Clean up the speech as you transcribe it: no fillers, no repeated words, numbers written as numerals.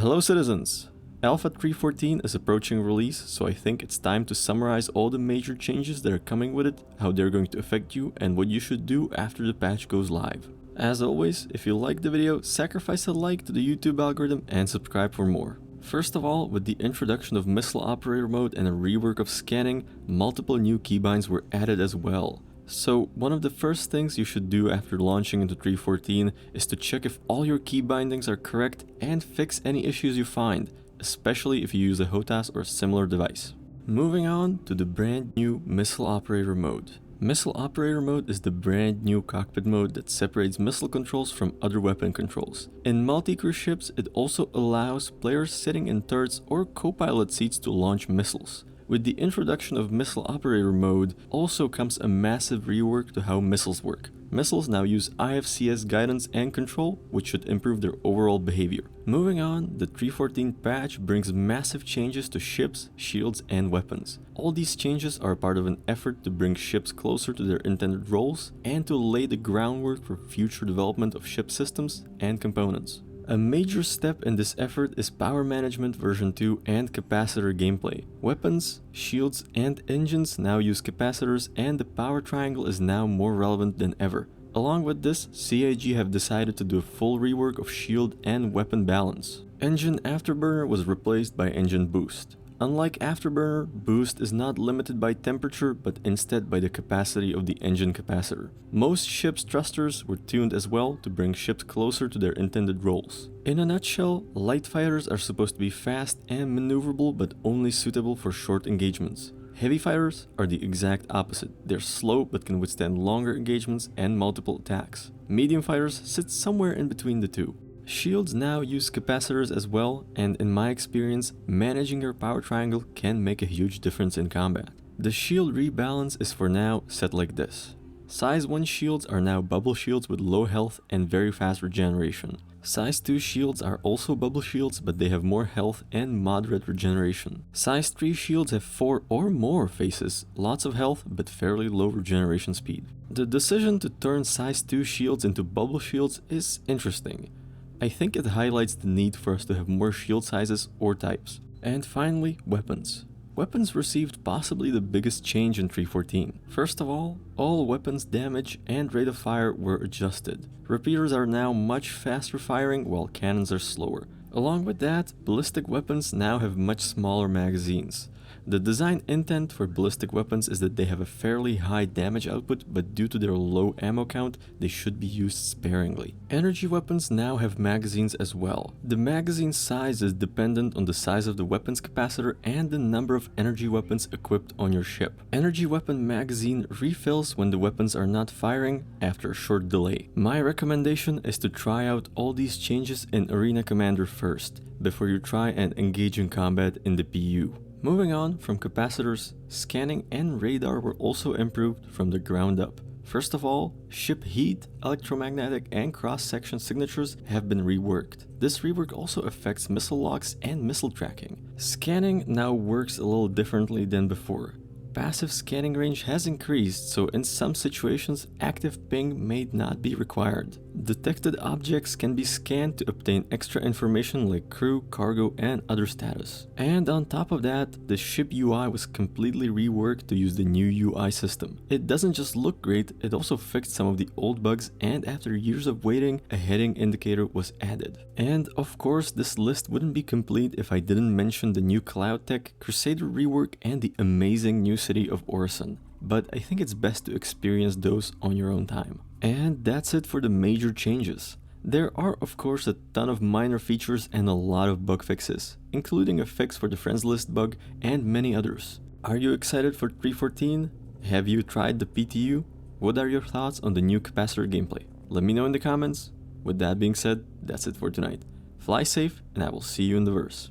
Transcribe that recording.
Hello citizens! Alpha 3.14 is approaching release, so I think it's time to summarize all the major changes that are coming with it, how they're going to affect you, and what you should do after the patch goes live. As always, if you liked the video, sacrifice a like to the YouTube algorithm and subscribe for more. First of all, with the introduction of missile operator mode and a rework of scanning, multiple new keybinds were added as well. So one of the first things you should do after launching into 3.14 is to check if all your key bindings are correct and fix any issues you find, especially if you use a HOTAS or similar device. Moving on to the brand new Missile Operator mode. Missile Operator mode is the brand new cockpit mode that separates missile controls from other weapon controls. In multi-crew ships, it also allows players sitting in turrets or co-pilot seats to launch missiles. With the introduction of Missile Operator mode also comes a massive rework to how missiles work. Missiles now use IFCS guidance and control, which should improve their overall behavior. Moving on, the 3.14 patch brings massive changes to ships, shields, and weapons. All these changes are part of an effort to bring ships closer to their intended roles and to lay the groundwork for future development of ship systems and components. A major step in this effort is Power Management version 2 and capacitor gameplay. Weapons, shields, and engines now use capacitors, and the power triangle is now more relevant than ever. Along with this, CIG have decided to do a full rework of shield and weapon balance. Engine Afterburner was replaced by Engine Boost. Unlike Afterburner, Boost is not limited by temperature but instead by the capacity of the engine capacitor. Most ships' thrusters were tuned as well to bring ships closer to their intended roles. In a nutshell, light fighters are supposed to be fast and maneuverable but only suitable for short engagements. Heavy fighters are the exact opposite. They're slow but can withstand longer engagements and multiple attacks. Medium fighters sit somewhere in between the two. Shields now use capacitors as well, and in my experience, managing your power triangle can make a huge difference in combat. The shield rebalance is for now set like this. Size 1 shields are now bubble shields with low health and very fast regeneration. Size 2 shields are also bubble shields, but they have more health and moderate regeneration. Size 3 shields have 4 or more faces, lots of health but fairly low regeneration speed. The decision to turn size 2 shields into bubble shields is interesting. I think it highlights the need for us to have more shield sizes or types. And finally, weapons. Weapons received possibly the biggest change in 3.14. First of all weapons damage and rate of fire were adjusted. Repeaters are now much faster firing while cannons are slower. Along with that, ballistic weapons now have much smaller magazines. The design intent for ballistic weapons is that they have a fairly high damage output, but due to their low ammo count, they should be used sparingly. Energy weapons now have magazines as well. The magazine size is dependent on the size of the weapons capacitor and the number of energy weapons equipped on your ship. Energy weapon magazine refills when the weapons are not firing after a short delay. My recommendation is to try out all these changes in Arena Commander first, before you try and engage in combat in the PU. Moving on from capacitors, scanning and radar were also improved from the ground up. First of all, ship heat, electromagnetic and cross-section signatures have been reworked. This rework also affects missile locks and missile tracking. Scanning now works a little differently than before. Passive scanning range has increased, so in some situations, active ping may not be required. Detected objects can be scanned to obtain extra information like crew, cargo, and other status. And on top of that, the ship UI was completely reworked to use the new UI system. It doesn't just look great, it also fixed some of the old bugs, and after years of waiting, a heading indicator was added. And of course, this list wouldn't be complete if I didn't mention the new Cloud Tech, Crusader rework, and the amazing new city of Orison. But I think it's best to experience those on your own time. And that's it for the major changes. There are of course a ton of minor features and a lot of bug fixes, including a fix for the friends list bug and many others. Are you excited for 3.14? Have you tried the PTU? What are your thoughts on the new capacitor gameplay? Let me know in the comments. With that being said, that's it for tonight. Fly safe, and I will see you in the verse.